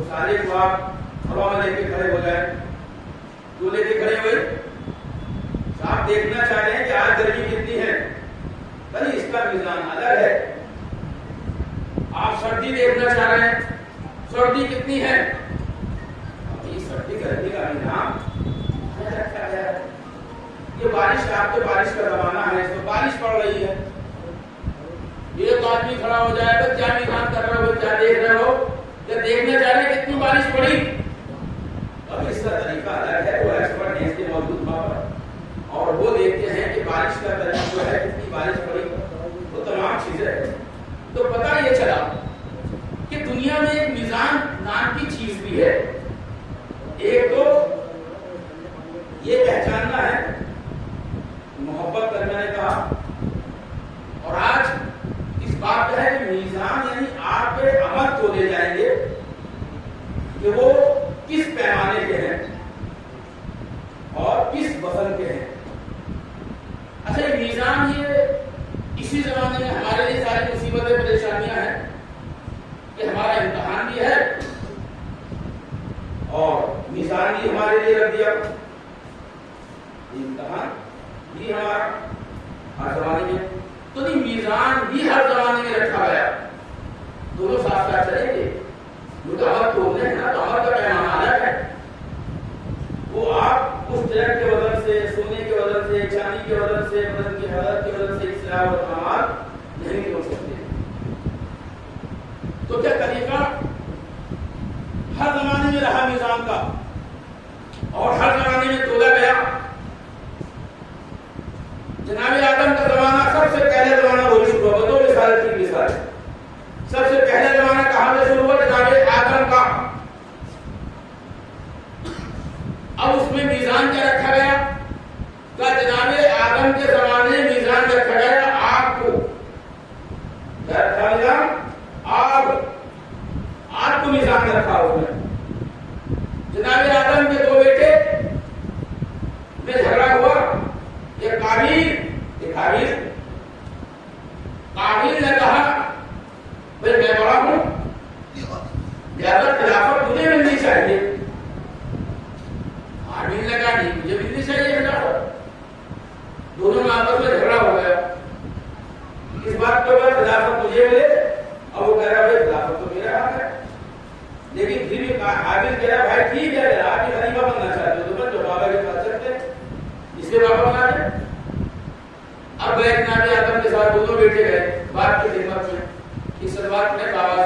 سارے کو آپ ہوا میں لے کے کھڑے ہو جائیں، کیوں لے کے کھڑے ہوئے؟ آپ دیکھنا چاہ رہے ہیں کہ آج گرمی کتنی ہے، اس کا میزان الگ ہے۔ آپ سردی دیکھنا چاہ رہے ہیں، سردی کتنی ہے، سردی گرمی کا نظام رکھا گیا ہے۔ یہ بارش، آپ کے بارش کا زمانہ ہے، اس میں بارش پڑ رہی ہے، ایک آدمی کھڑا ہو جائے گا، کیا نظام کر رہے ہو، کیا دیکھ رہے ہو، کیا دیکھنا چاہ رہے ہیں کتنی بارش پڑی؟ اب اس کا طریقہ الگ ہے، وہ ایکسپرٹ ہیں اس کے موجود وہاں پر، اور وہ دیکھتے ہیں کہ بارش کا طریقہ جو ہے کتنی بارش پڑی، وہ تمام چیزیں ہیں۔ تو پتہ یہ چلا کہ دنیا میں ایک میزان نام کی چیز بھی ہے۔ ایک تو یہ پہچاننا ہے، محبت کرنا نے کہا، اور آج اس بات کا ہے کہ میزان یعنی آپ کے عمل کو لے جائیں گے کہ وہ کس پیمانے کے ہیں اور کس وزن کے ہیں۔ اچھا، یہ میزان یہ اسی زمانے میں ہمارے لیے ساری مصیبتیں پریشانیاں ہیں کہ ہمارا امتحان بھی ہے اور میزان بھی ہمارے لیے رکھ دیا، امتحان بھی ہمارا ہر زمانے میں، تو نہیں میزان بھی ہر زمانے میں رکھا گیا، دونوں ساتھ ساتھ چلیں گے، کیونکہ عمل توڑنے ہیں نا، تو عمل کا پیمانہ الگ ہے، وہ آپ اس ٹرک کے وزن سے، سونے کے وزن سے، چاندی کے وزن سے، بدن کی حالت کے وزن سے اصلاح و تعمال نہیں توڑ سکتے۔ تو کیا طریقہ ہر زمانے میں رہا میزان کا اور ہر زمانے میں تولا گیا؟ جناب آدم کا زمانہ سب سے پہلے زمانہ وہی شروع ہوا، دو مثال تین مثال، سب سے پہلے زمانہ کہاں سے شروع ہوا؟ جناب آدم کا۔ اب اس میں میزان کیا رکھا گیا؟ کہ جناب آدم کے زمانے میں میزان رکھا گیا آگ کو، کیا رکھا میزان؟ آگ کو میزان رکھا اس میں۔ جناب آدم کے دو بیٹے میں جھگڑا ہوا، یہ قابیل، ایک حابیل۔ قابیل نے کہا بھائی میں بڑا ہوں، زیادہ خلافت مجھے ملنی چاہیے۔ حابیل نے کہا نہیں مجھے ملنی چاہیے خلافت۔ دونوں میں آپس میں جھگڑا ہو گیا، اس بات کے بعد خلافت مجھے ملے، اور وہ کہہ رہا بھائی خلافت تو میرا حق ہے، لیکن پھر بھی حابیل کہہ رہا بھائی ٹھیک ہے، آپ بھی خلیفہ بننا چاہتے ہو تو بن جو بابا کے پاس چلتے ہیں، اس کے بابا بنا رہے۔ اب جناب آدم کے ساتھ دونوں بیٹے گئے باپ کی خدمت میں، اس بات میں بابا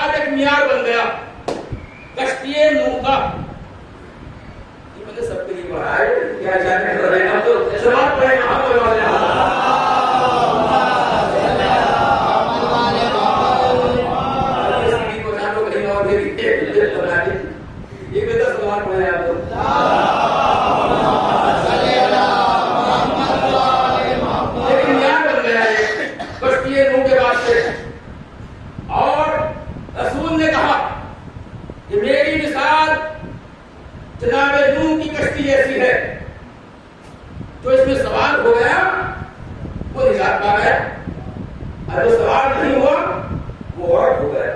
بعد ایک معیار بن گیا کشتی نوح کا. یہ میں نے سب کے لیے پڑھا ہے. کیا جانے کر رہے ہیں تو سوال پڑھے یہ بھی 10 سوال پڑھے آپ لوگ. لیکن معیار بن گیا ہے کشتی نوح کے بعد سے. اور رسول نے کہا کہ میری مثال جناب نوح کی کشتی ایسی ہے جو اس میں سوار ہو گیا وہ نجات پا گیا اور جو سوار نہیں ہوا وہ غرق ہو گیا.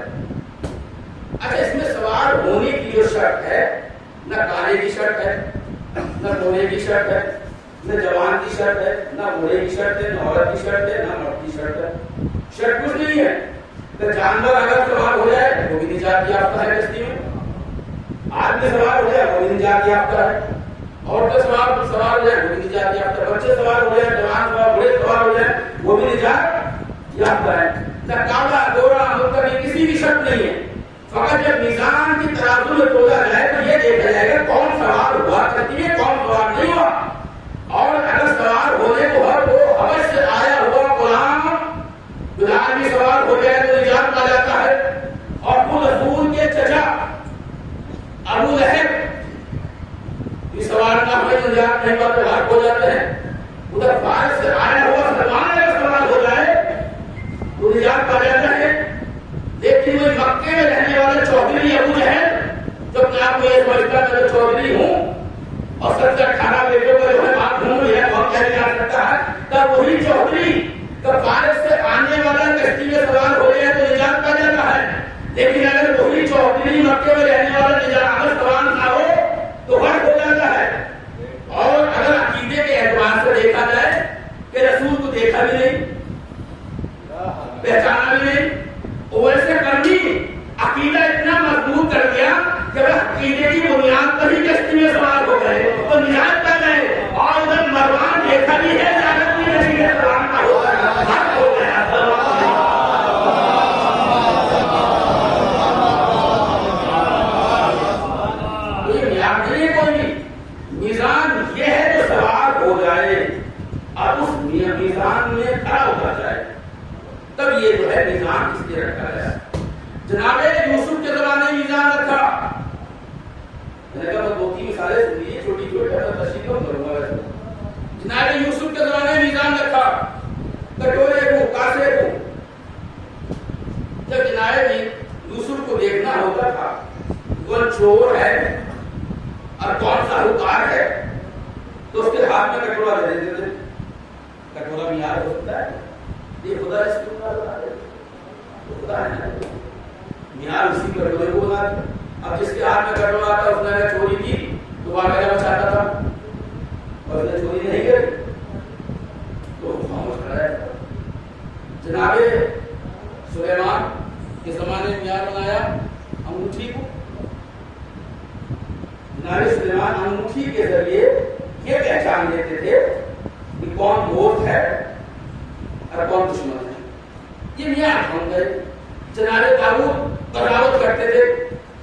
اچھا اس میں سوار ہونے کی جو شرط ہے نہ کانے کی شرط ہے نہ بونے کی شرط ہے نہ جوان کی شرط ہے نہ بوڑھے کی شرط ہے نہ عورت کی شرط ہے نہ مرد کی شرط ہے. شرط کچھ نہیں ہے. تو جانور اگر سوار ہو جائے وہ بھی نجات یافتہ ہے کشتی میں. آدمی سوار ہو جائے وہ بھی نجات یافتہ ہے. عورتیں سوار ہو جائے وہ بھی نجات یافتہ ہے. بچے سوار ہو جائے جوان سوار بوڑھے سوار ہو جائے وہ بھی نجات یافتہ ہے. نہ کالا گورا مطلب کسی بھی شرط نہیں ہے. فقط جب میزان کی ترازو میں تولا جائے تو یہ دیکھا جائے گا کون سوار ہوا کشتی میں کون سوار نہیں ہوا. اور اگر سوار ہونے کو ہر وہ حبش سے آیا ہوا غلام بلال بھی سوار ہو جائے تو نجات پا جاتا ہے. اور خود رسول کے چچا ابو لہب بھی سوار نہ ہوئے تو نجات نہیں پاتے ہلاک ہو جاتے ہیں. ادھر فارس سے آیا ہوا سلمان اگر سوار ہو جائے تو نجات پا جاتا ہے. لیکن وہ مکے میں رہنے والا چودھری ابو جہل جو اپنے آپ کو یہ سمجھتا ہے میں چودھری ہوں اور 17-18 بیٹوں کا جو ہے باپ ہوں یہ بہت کہہ جا سکتا ہے تب وہی چودھری جب فارس سے آنے والا کشتی میں سوار ہو جائے تو نجات پا جاتا ہے. لیکن اگر وہی چودھری مکے میں رہنے والا نجات سوار نہ ہو تو غرق ہو جاتا ہے. اور اگر عقیدے کے اعتبار سے دیکھا جائے کہ رسول کو دیکھا بھی نہیں پہچانا بھی نہیں ویسے کرنی عقیدہ اتنا مضبوط کر دیا کہ وہ عقیدے کی بنیاد پر ہی کشتی میں سوار ہو گئے تو نجات پا گئے. اور ادھر مروان دیکھا بھی ہے جانت بھی نبی علیہ السلام کا ہو گیا. یہ معیار نہیں ہے کوئی بھی. میزان یہ ہے جو سوار ہو جائے اور اس میزان میں کھڑا ہوتا جائے تب یہ جو ہے میزان اس لیے رکھا گیا. جناب یوسف کے زمانے میں میزان رکھا. میں نے کہا 2-3 مثالیں سنیے چھوٹی چھوٹی میں تشریح کم کروں گا. جناب یوسف کے زمانے میں میزان رکھا کٹورے کو کاسے کو. جب جناب یوسف کو دیکھنا ہوتا تھا کون چور ہے اور کون ساہوکار ہے تو اس کے ہاتھ میں کٹورا دے دیتے تھے. کٹورا معیار ہو سکتا ہے. یہ خدا اس کو بنا دے تو خدا ہے نا معیار اسی کٹورے کو بنا دے. اب جس کے ہاتھ میں کٹورا آتا اس نے اگر چوری کی تو واقعہ جب چاہتا تھا اور اس نے چوری نہیں کری تو خاموش کھڑا ہے. جناب سلیمان کے زمانے میں معیار بنایا انگوٹھی کو. جناب سلیمان انگوٹھی کے ذریعے یہ پہچان لیتے تھے کہ کون دوست ہے اور کون دشمن ہے. یہ معیار بن گئے. جناب داؤد بغاوت کرتے تھے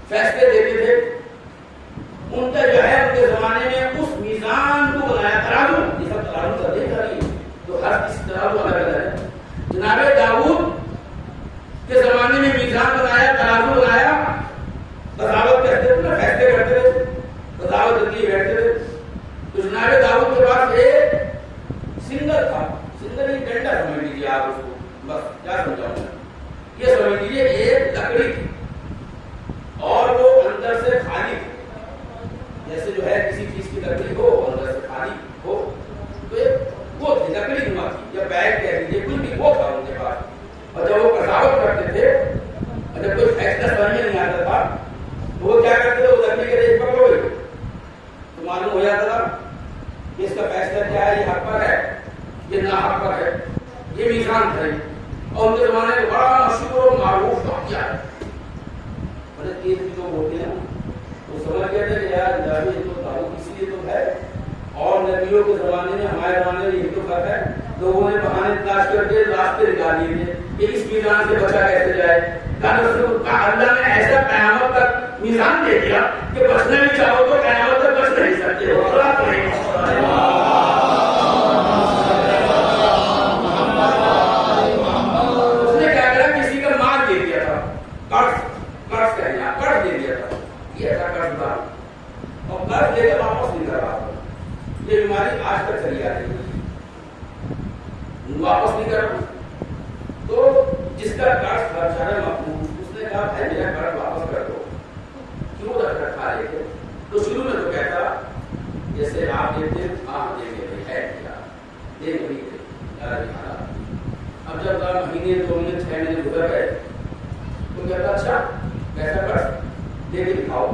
فیصلے دیتے تھے. ان کا جو ہے ان کے زمانے میں اس میزان کو بنایا ترازو. یہ سب ترازو کا دیکھا نہیں تو ہر کسی ترازو الگ الگ ہے. جناب داؤد کے زمانے میں میزان بنایا ترازو بنایا. بغاوت کرتے تھے فیصلے کرتے تھے بغاوت کر بیٹھتے تھے. تو جناب داؤد کے پاس ایک سنگر تھا. سنگر ایک ڈنڈا سمجھ لیجیے آپ اس کو. بس کیا سمجھاؤں میں یہ سمجھ لیجیے ایک لکڑی تھی اور وہ اندر سے خالی تھی. جیسے جو ہے کسی چیز کی لکڑی ہو اندر سے خالی ہو تو ایک وہ تھی لکڑی نما تھی یا بیگ کہہ لیجیے کچھ بھی وہ تھا ان کے پاس. اور جب وہ قضاوت کرتے تھے اور جب کوئی فیصلہ سمجھ میں نہیں آتا تھا تو وہ کیا کرتے تھے وہ لکڑی کے ریت پکڑو تو معلوم ہو جاتا تھا کہ اس کا فیصلہ کیا ہے. یہ حق پر ہے یہ ناحق پر ہے. یہ میزان تھا. اور ان کے زمانے میں بڑا مشہور و معروف واقعہ ہے. مطلب یہ جو ہوتے ہیں وہ سمجھ گئے تھے کہ یار یہ تو داؤد اسی لیے تو ہے اور نبیوں کے زمانے میں ہمارے زمانے میں یہ تو فرق ہے لوگوں نے بہانے تلاش کر کے راستے نکال لیے تھے کہ اس میزان سے بچا کیسے جائے. اللہ نے ایسا قیامت تک میزان دے دیا کہ بچنا بھی چاہو تو قیامت تک بچ نہیں سکتے ہو. اس نے کیا کرا, کسی کا مال دے دیا تھا, قرض دے دیا تھا, یہ ایسا قرض تھا اور قرض دے کے واپس نہیں کر رہا تھا. یہ بیماری آج تک چلی آ رہی ہے, واپس نہیں کر رہا. تو جس کا قرض بچارا مقبول, اس نے کہا بھائی میرا قرض واپس کر دو, کیوں رکھ رکھا لے کے. تو شروع میں تو کہتا جیسے آپ دیتے آپ دیں گے, ہے کیا دے نہیں دے. اب جب مہینے 2 مہینے 6 مہینے گزر گئے تو کہتا اچھا کیسا قرض دے کے دکھاؤ.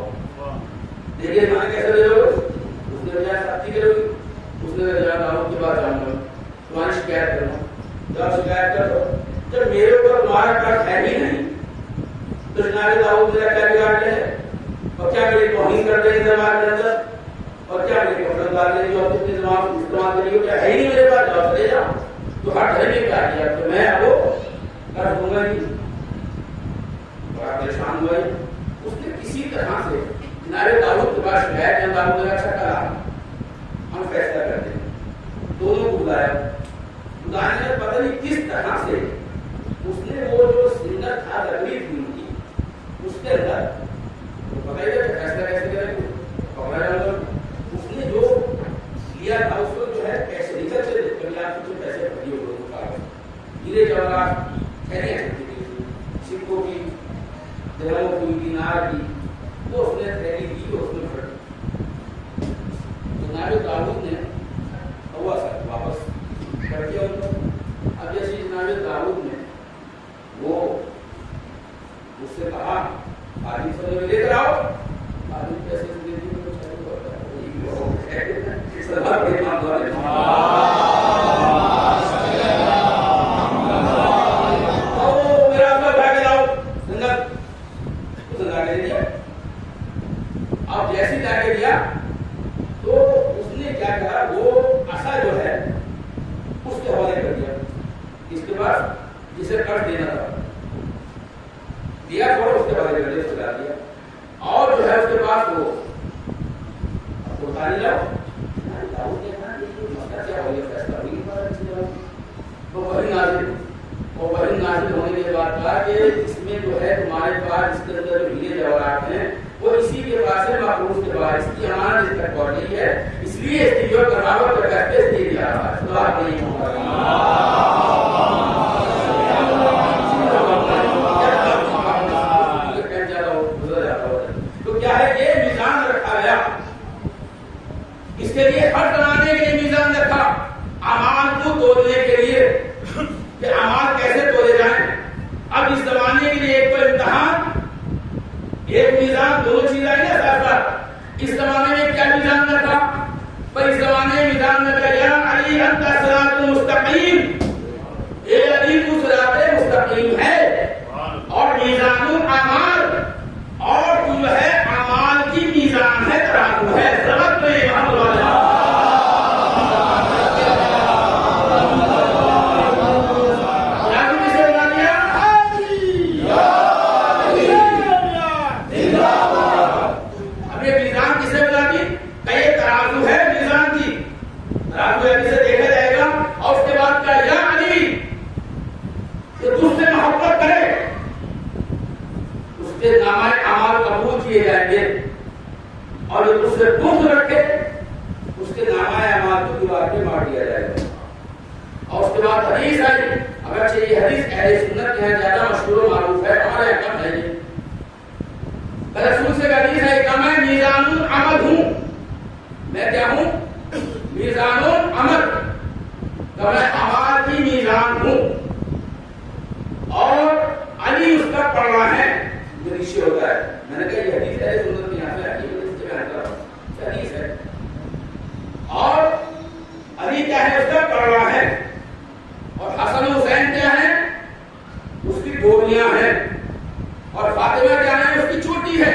دے کے دکھانے کیسے دے دو. اس نے بجائے ساتھی کرو گی, اس نے بجائے داروں کے بعد جاؤں گا تمہاری شکایت کروں. جب شکایت کر دو, جب میرے اوپر تمہارا قرض ہے ہی نہیں تو جناب داؤد میرا کیا بگاڑ لے, اور کیا میری توہین کر دیں گے دربار کے اندر, اور کیا میری کپڑے اتار لیں گے جو اپنی استعمال کریے, کیا ہے ہی نہیں میرے پاس, جاؤ چلے جاؤ. تو ہر گھر میں کیا کیا تو میں اب قرض دوں گا نہیں. بڑا پریشان ہوا. اس نے کسی طرح سے جناب داؤد کے پاس شکایت کیا. داؤد نے اچھا کرا, ہم فیصلہ کرتے ہیں. دونوں کو بلایا, بلانے میں پتہ نہیں کس طرح سے اس نے وہ جو سنت تھا لکڑی تھی ان کی, اس کے اندر پتہ ہی کہ فیصلہ کیسے کریں گے. اس نے جو لیا تھا اس کو جو ہے پیسے نکل سے کبھی پیسے بھری ہو گئے, ہیرے جواہرات تھیلیاں سکوں کی, درہموں کی, دینار کی, وہ اس نے تھیلی کی, اس نے پھٹ. جناب داؤد نے ہوا سر واپس کر دیا ان کو. اب جیسے جناب داؤد نے وہ اس سے کہا آدمی سمجھ میں لے کر آؤ, آدمی پیسے دے دی اب جیسے جا کے دیا تو اس نے کیا کہا, وہ ایسا جو ہے اس کے حوالے کر دیا. اس کے بعد جسے قرض دینا تھا دیا تھوڑا, اس کے حوالے کر دیا, سلا دیا. اور جو ہے اس کے پاس وہ بتانے جاؤ فیصلہ تو وہی نازل, اور وہی نازل ہونے کے بعد کہا کہ اس میں جو ہے تمہارے پاس اس کے اندر جو ہیرے جواہرات ہیں وہ اسی کے پاس ہے, مخلوق کے پاس, اس کی امانت اس تک پہنچ گئی ہے, اس لیے اس کی جو قرابت کا پیسے دے دیا رہا ہے. تو آپ نہیں تو کیا ہے یہ میزان رکھا گیا. اس کے لیے ہر زمانے کے لیے میزان رکھا, اعمال کو تولنے کے لیے کہ اعمال کیسے تولے جائیں. اب اس زمانے کے لیے ایک تو امتحان, ایک میزان, دونوں چیزیں آئی نا ساتھ ساتھ. اس زمانے میں کیا میزان رکھا, پر اس زمانے میں میزان رکھا یا علی انت صراط مستقیم, اے علی تو صراط مستقیم ہے. اور میزان اعمال, اور جو ہے اعمال کی میزان ہے, ترازو ہے, سبق میں محمد والا جائیں گے, اور جو اس سے بغض رکھے اس کے نامہ اعمال کو دیوار پہ مار دیا جائے گا. اور اس کے بعد حدیث آئی, اگرچہ یہ حدیث اہل سنت کے زیادہ مشہور و معروف ہے, ہمارے یہاں کم ہے. یہ رسول سے حدیث ہے کہ میں میزان العمل ہوں, میں کیا ہوں, میزان العمل, کہ میں اعمال کی میزان ہوں. اور علی اس کا پڑھنا ہے جو نیچے ہوتا ہے. میں نے کہا یہ حدیث ہے سنت کے یہاں سے آئی ہے, اس جگہ کا حدیث ہے. اور علی کیا ہے, اس کا پڑھنا ہے. اور حسن حسین کیا ہے, اس کی گولیاں ہیں. اور فاطمہ کیا ہے, اس کی چوٹی ہے.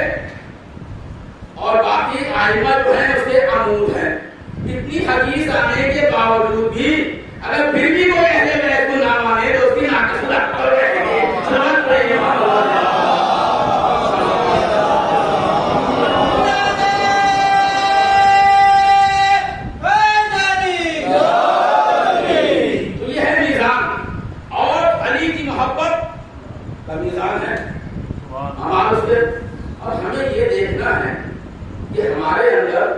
اور باقی آئمہ جو ہیں اس کے عمود ہیں. اتنی حدیث آنے کے باوجود بھی اگر پھر بھی علی کی محبت کا میزان ہے ہمارے اس پہ. اور ہمیں یہ دیکھنا ہے کہ ہمارے اندر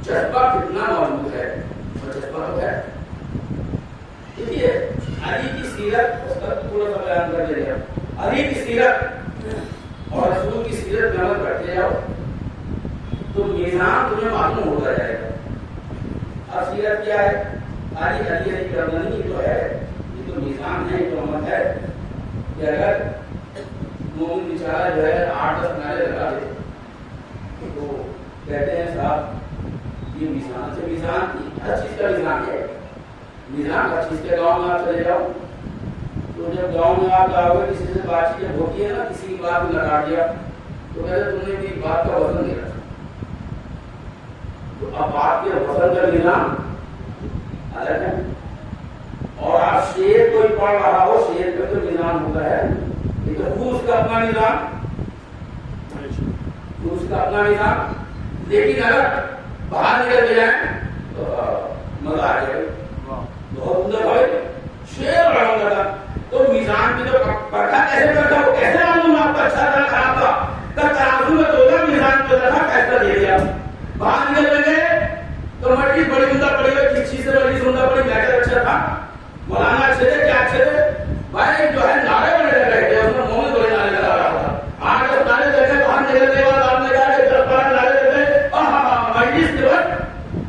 جذبہ کتنا موجود ہے. اور جذبہ تو ہے. دیکھیے علی کی سیرت اس کا تھوڑا سا بیان کر دے گا. علی کی سیرت اور رسول کی سیرت میں عمل کرتے جاؤ تو میزان تمہیں معلوم ہوتا جائے گا. اب سیرت کیا ہے؟ علی علی علی کرنا نہیں، یہ تو ہے، یہ تو میزان ہے، یہ تو عمل ہے کہ اگر مومن بیچارہ جو ہے 8-10 نعرے لگا دے تو کہتے ہیں صاحب یہ میزان سے میزان ہر چیز کا میزان ہے. میزان ہر چیز کے گاؤں میں آپ چلے جاؤ تو جب گاؤں میں آپ جاؤ گے کسی سے بات چیت جب ہوتی ہے نا، کسی کی بات میں لگا دیا تو کہتے تم نے میری بات کا وزن نہیں رکھا. تو اب بات کے وزن کا میزان الگ ہے. اور آپ شعر کوئی پڑھ رہا ہو، شعر کا تو میزان ہوتا ہے، اس کا اپنا نظام، اس کا اپنا نظام. لیکن اگر باہر نکل کے جائیں تو مزہ آ جائے گا. بہت عمدہ بھائی شعر پڑھوں گا تو میزان کی جو پرکھا کیسے کرتا وہ کیسے معلوم آپ کا اچھا تھا خراب تھا؟ ترازو میں تو ہوگا میزان جو تھا کیسا دے دیا. باہر نکل گئے تو مٹی بڑی عمدہ پڑی ہوئی، کس چیز سے بڑی عمدہ پڑی، میٹر اچھا تھا، مولانا اچھے تھے، کیا اچھے تھے بھائی جو ہے نعرے بڑے لگ رہے تھے، اس میں مومن بڑے نعرے لگا رہا تھا. 8-10 نعرے لگے تو ہم نکلنے کے بعد آپ نے کہا کہ 10-12 نعرے لگے اور مجلس کے بعد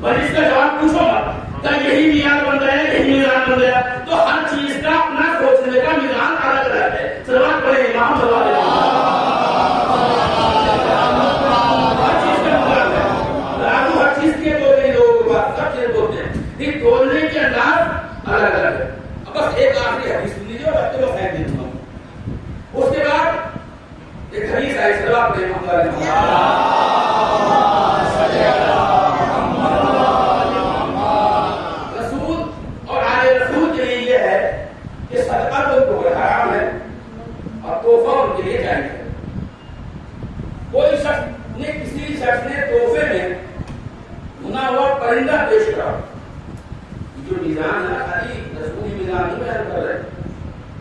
مجلس کا جواب پوچھو مت کیا یہی معیار بن گیا، یہی میزان بن گیا. تو ہر چیز کا اپنا سوچنے کا میزان الگ الگ ہے. سلوات پڑھیں امام صلی اللہ علیہ وسلم. ہر چیز کا میزان ہے. راتوں ہر چیز کے بولتے ہیں لوگوں کے پاس، سب چیز بولتے ہیں، لیکن بولنے کے انداز الگ الگ ہے. بس ایک آخری حدیث سن لیجیے اور رکھتے ہوئے پھینک دے دوں گا. اس کے بعد ایک حدیث ہے سلوات پڑھیں امام صلی اللہ علیہ وسلم. رسول اور آل رسول کے لیے یہ ہے کہ صدقہ تو ان کو حرام ہے اور تحفہ ان کے لیے جائز ہے. کوئی شخص نے کسی شخص نے تحفے میں بنا ہوا پرندہ پیش کرا، جو میزان ہے خالی رسولی میزان نہیں بیان کر رہے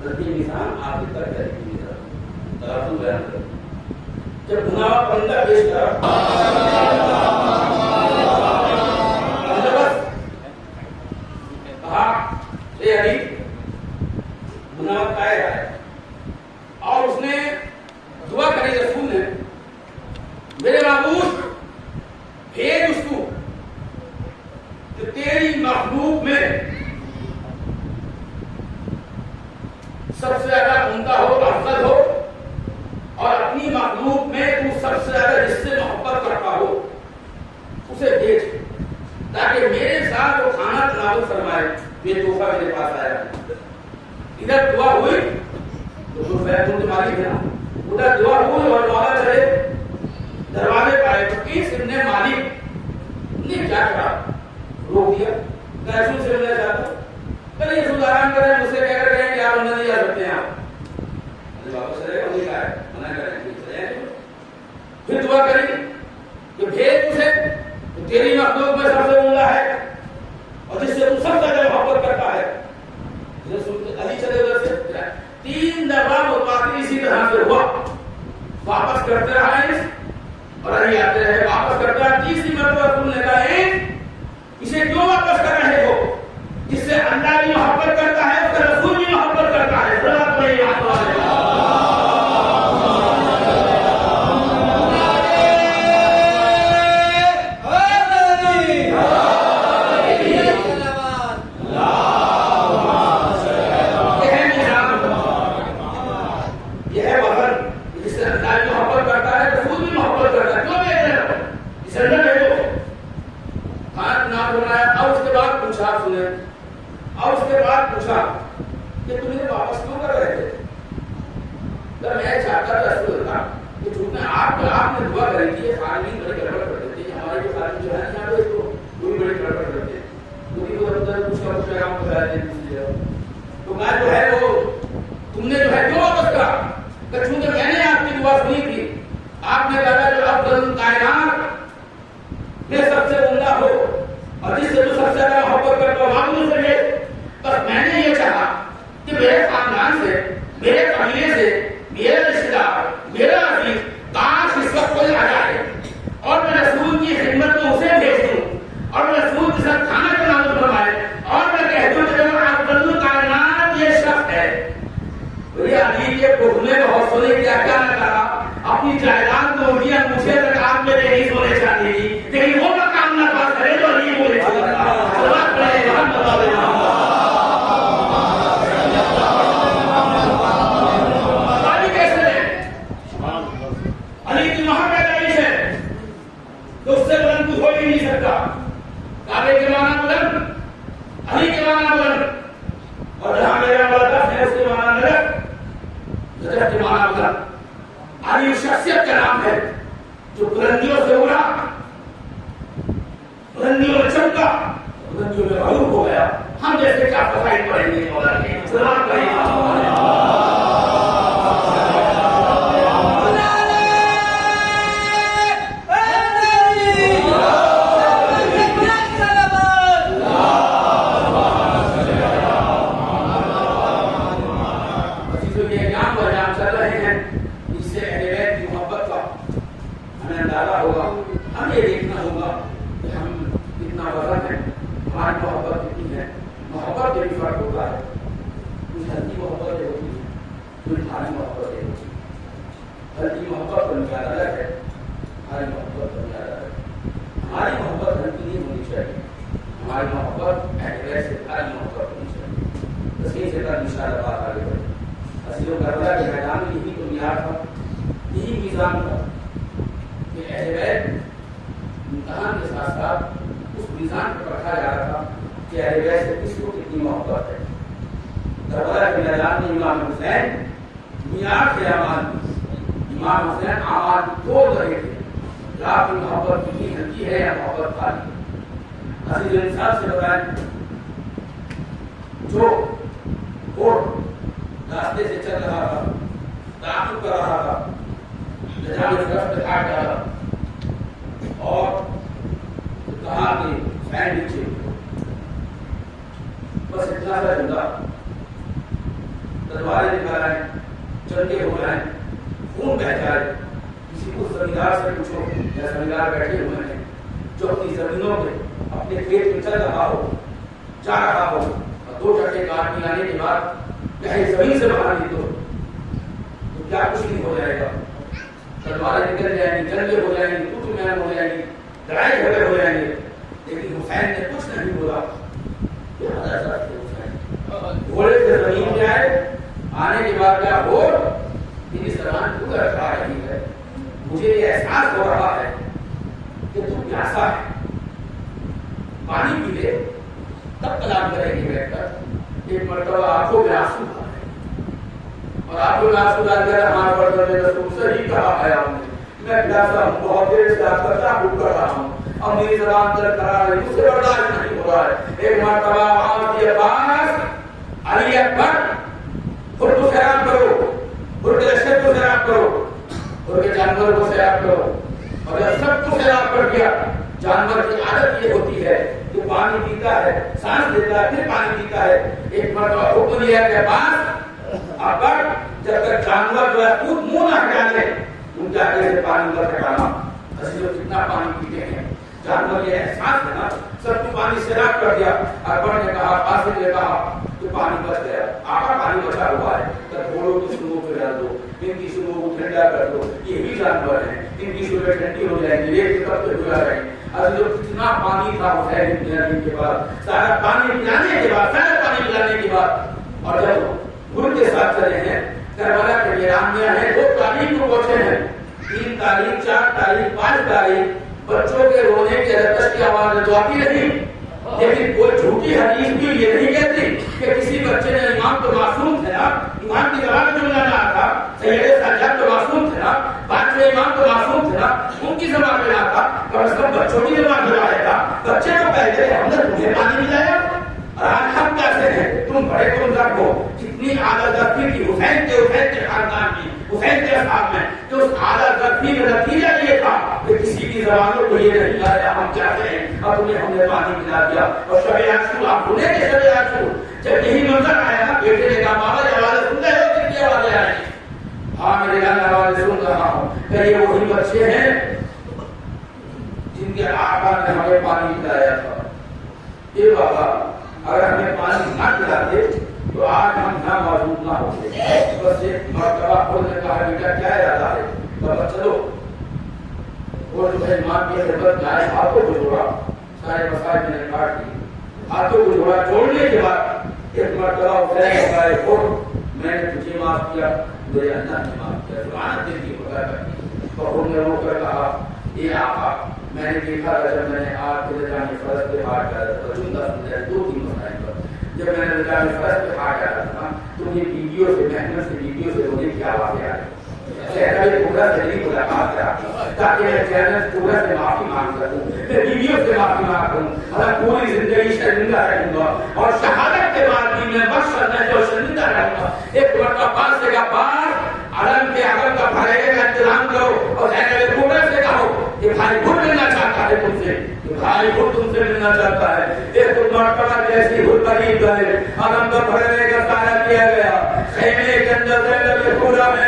بلکہ میزان آپ کی طرف ہے کہ میزان ترازو بیان کر. جب بنا ہوا پرندہ پیش کرا کہا اے علی بنا ہوا کائے ہے، اور اس نے دعا کری رسول نے میرے معبود بھیج اس کو کہ تیری مخلوق میں سب سے زیادہ عمدہ ہو، افضل ہو، اور اپنی مخلوق میں تو سب سے زیادہ جس سے محبت کرتا ہو اسے بھیج تاکہ میرے ساتھ وہ کھانا تناول فرمائے. یہ تحفہ میرے پاس آیا. ادھر دعا ہوئی تو جو فیض مالک ہے نا، ادھر دعا ہوئی اور مولا چلے دروازے پر آئے تو کس ابن مالک نے کیا کرا؟ روک دیا. رسول سے ملنا چاہتا ہوں، پہلے رسول آرام کریں، مجھ سے کہہ کر کہ آپ اندر نہیں جا سکتے ہیں. آپ واپس چلے گا، کہا ہے منع کریں. پھر دعا کریں کہ بھیج اسے تو تیری مخلوق میں سب سے عمدہ ہے اور جس سے تو سب سے زیادہ محبت کرتا ہے. رسول علی چلے ادھر سے 3 دفعہ وہ قاتل اسی طرح سے ہوا. واپس کرتے رہا اور علی آتے رہے، واپس کرتا ہے. تیسری مرتبہ رسول نے کہا اسے کیوں واپس کر رہے ہو؟ جس سے اللہ بھی محبت کرتا ہے، اس کا رسول بھی محبت کرتا ہے. صلوات پڑھیے آپ اور اس کے بعد پوچھا کہ تم نے واپس کیوں کر رہے تھے؟ جب میں چاہتا تھا رسول اللہ کہ چونکہ آپ نے دعا کری تھی، خارجین بڑی گڑبڑ کر دیتے ہیں، ہمارے جو خارجین جو ہے یہاں پہ تو وہ بھی بڑی گڑبڑ کرتے ہیں، کیونکہ وہ ادھر کچھ کا کچھ پیغام بتایا دیں. تو میں جو ہے وہ تم نے جو ہے کیوں واپس کرا؟ کہ چونکہ میں نے آپ کی دعا سنی تھی، آپ نے کہا جو افضل کائنات میں سب سے عمدہ ہو اور جس سے تو سب سے زیادہ محبت کرتا ہوں، بس میں نے یہ چاہا کہ میرے خاندان سے میرے قبیلے سے میرا رشتہ دار میرا عزیز کاش اس وقت کوئی آ جائے اور میں رسول کی خدمت میں اسے بھیج دوں اور میں رسول کے ساتھ کھانا بنانا فرمائے اور میں کہہ دوں کہ افضل الکائنات یہ شخص ہے. علی کے بخلے بہت سونے کیا کیا نہ کرا اپنی جائیداد کو دیا مجھے تک آپ میں نہیں سونے چاہیے لیکن وہ مقام نہ پاس کرے جو علی بولے علی کی وہاں پیدائش ہے تو اس سے بلند کچھ ہو ہی نہیں سکتا. کعبے کے معنی بلند علی کے معنی بلند اور جہاں میرا بلند ہے اس کے معنی نجف نجف کے معنی بلند. علی شخصیت کا نام ہے جو بلندیوں سے اڑا بلندیوں میں چمکا بلندیوں میں غروب ہو گیا. ہم جیسے کیا فضائل پڑھیں گے مولا کے سلام پڑھیں جب یہی منظر آیا بیٹے نے کہا بابا جب آواز سنتے ہو کہ یہ وہی بچے ہیں جن کے آقا نے ہمیں پانی پلایا تھا. یہ بابا اگر ہمیں پانی نہ پلاتے تو آج ہم نہ موجود نہ ہوتے. بس ایک مرتبہ خود نے کہا بیٹا کیا ارادہ ہے؟ بابا چلو. اور جو ہے ماں کی خدمت میں آئے, ہاتھوں کو جوڑا, سارے مسائل میں نے کاٹ دی. ہاتھوں کو جوڑا, جوڑنے کے بعد ایک مرتبہ حسین نے کہا میں نے تجھے معاف کیا, میرے اللہ نے معاف کیا. سبحان دل کی خدا کرتی. تو نے رو کر کہا یہ آقا میں نے دیکھا تھا جب میں نے آپ کے رجانی فرض پہ ہاتھ ڈالا تھا, چندہ سمجھا 2-3 مسائل پر, جب میں نے رجانی فرض پہ ہاتھ ڈالا تھا تو یہ ویڈیو سے محنت سے ویڈیو سے رونے کی آواز آ رہی. چہرہ بھی پورا شریف ملاقات کرا تاکہ میں چینل پورا سے معافی مانگ سکوں, میں ویڈیو سے معافی مانگ سکوں, اور پوری زندگی شرمندہ رہوں گا اور شہادت کے بعد بھی میں بخش کرنا جو شرمندہ رہوں گا. ایک مرتبہ پاس سے کا پاس علم کے عقل کا بھرے کا انتظام کرو اور زینب پورا سے کہو کہ بھائی بھول ملنا چاہتا ہے تم سے, بھائی بھول تم سے ملنا چاہتا ہے. ایک مرتبہ جیسی بھول قریب گئے, علم کا بھرنے کا سایہ کیا گیا, خیمے کے اندر زینب پورا میں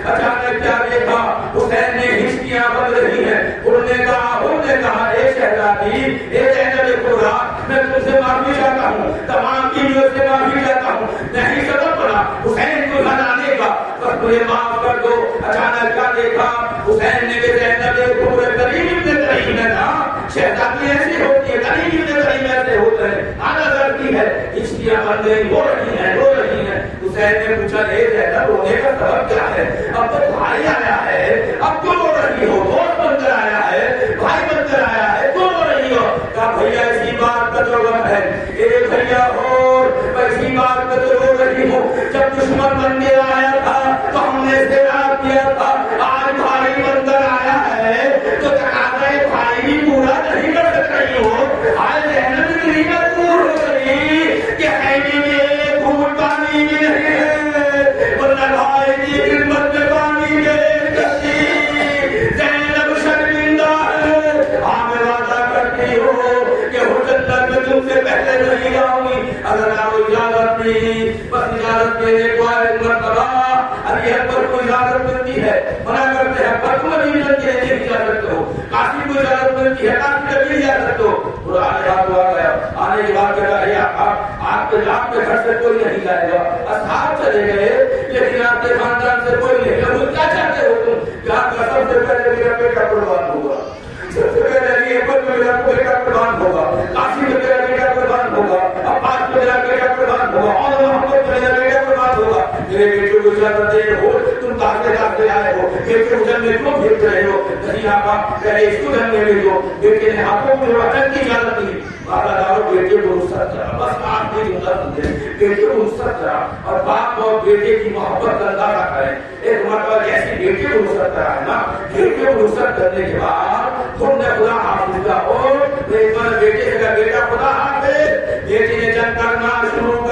اچانک کیا دیکھا, حسین نے ہچکیاں بن رہی ہیں. انہوں نے کہا اے شہزادی, اے زینب پورا, میں تم سے معافی چاہتا ہوں, تمام بیویوں سے معافی چاہتا ہوں, نہیں سبب پڑا حسین کو ہلانے کا, بس مجھے معاف کر دو. اچانک کیا دیکھا, حسین نے کہ زینب پورے کریم ابن کریم نے کہا شہزادی ایسی ہوتی ہے, کریم ابن کریم ایسے ہوتے ہیں, آنا کرتی ہے, ہچکیاں بن گئی, رو رہی ہیں, رو رہی ہیں. حسین نے پوچھا اے زینب رونے کا سبب کیا ہے؟ اب تو بھائی آیا ہے, اب کیوں رو رہی ہو؟ دوست بن کر آیا ہے, بھائی بن کر آیا ہے, کیوں رو رہی ہو؟ کہا بھیا اسی بات کا تو غم ہے. اے بھیا اور میں اسی بات کا تو رو رہی ہوں, جب دشمن بن کے آیا تھا تو ہم نے استعراض کیا تھا, آج بھائی بن کر آیا ہے تو تقاضا بھائی بھی پورا نہیں کر سک رہی ہو. آج زینب اتنی مجبور ہو گئی کہ خیمے میں ایک گھونٹ پانی بھی نہیں ہے, ورنہ بھائی کی خدمت میں پانی پیش کرتی. زینب شرمندہ ہے, ہمیں وعدہ کرتی ہو کہ حجت میں تم سے پہلے نہیں آؤں گی. اگر آپ اجازت نہیں, بس اجازت دینے کو ایک مرتبہ علی اکبر کو اجازت ملتی ہے, منع کرتے ہیں پر تم ابھی ملتی ہے نہیں جا سکتے ہو. قاسم کو اجازت ملتی ہے, قاسم ابھی جا سکتے ہو. قرآن یاد ہوا گیا, آنے کے بعد کہا ہے آپ کے لاکھ کے گھر سے کوئی نہیں جائے گا. اصحاب چلے گئے لیکن آپ کے خاندان سے کوئی نہیں گیا. وہ کیا چاہتے ہو تم کہ آپ کا سب سے پہلے میرا بیٹا قربان ہوگا, سب سے پہلے علی اکبر میں میرا بیٹا قربان ہوگا, قاسم میں میرا بیٹا قربان ہوگا, عباس میں میرا بیٹا قربان ہوگا, اور محمد میں میرا بیٹا قربان ہوگا. میرے بیٹے کو اجازت دے ہو, تم کہتے آئے ہو, بیٹے کو جنگ میں کیوں بھیج رہے ہو؟ نہیں آقا, پہلے اس کو جنگ میں بھیجو. بیٹے نے ہاتھوں میں وطن کی اجازت دی. بیٹے کو رخصت کرا, بس آپ نے جملہ سمجھے, بیٹے کو رخصت کرا اور باپ اور بیٹے کی محبت کا اندازہ کریں. ایک مرتبہ جیسی بیٹے کو رخصت کرا ہے نا, بیٹے کو رخصت کرنے کے بعد تم نے خدا حافظ کا ہو, بیٹے سے کہا بیٹا خدا حافظ. بیٹے نے جنگ کرنا شروع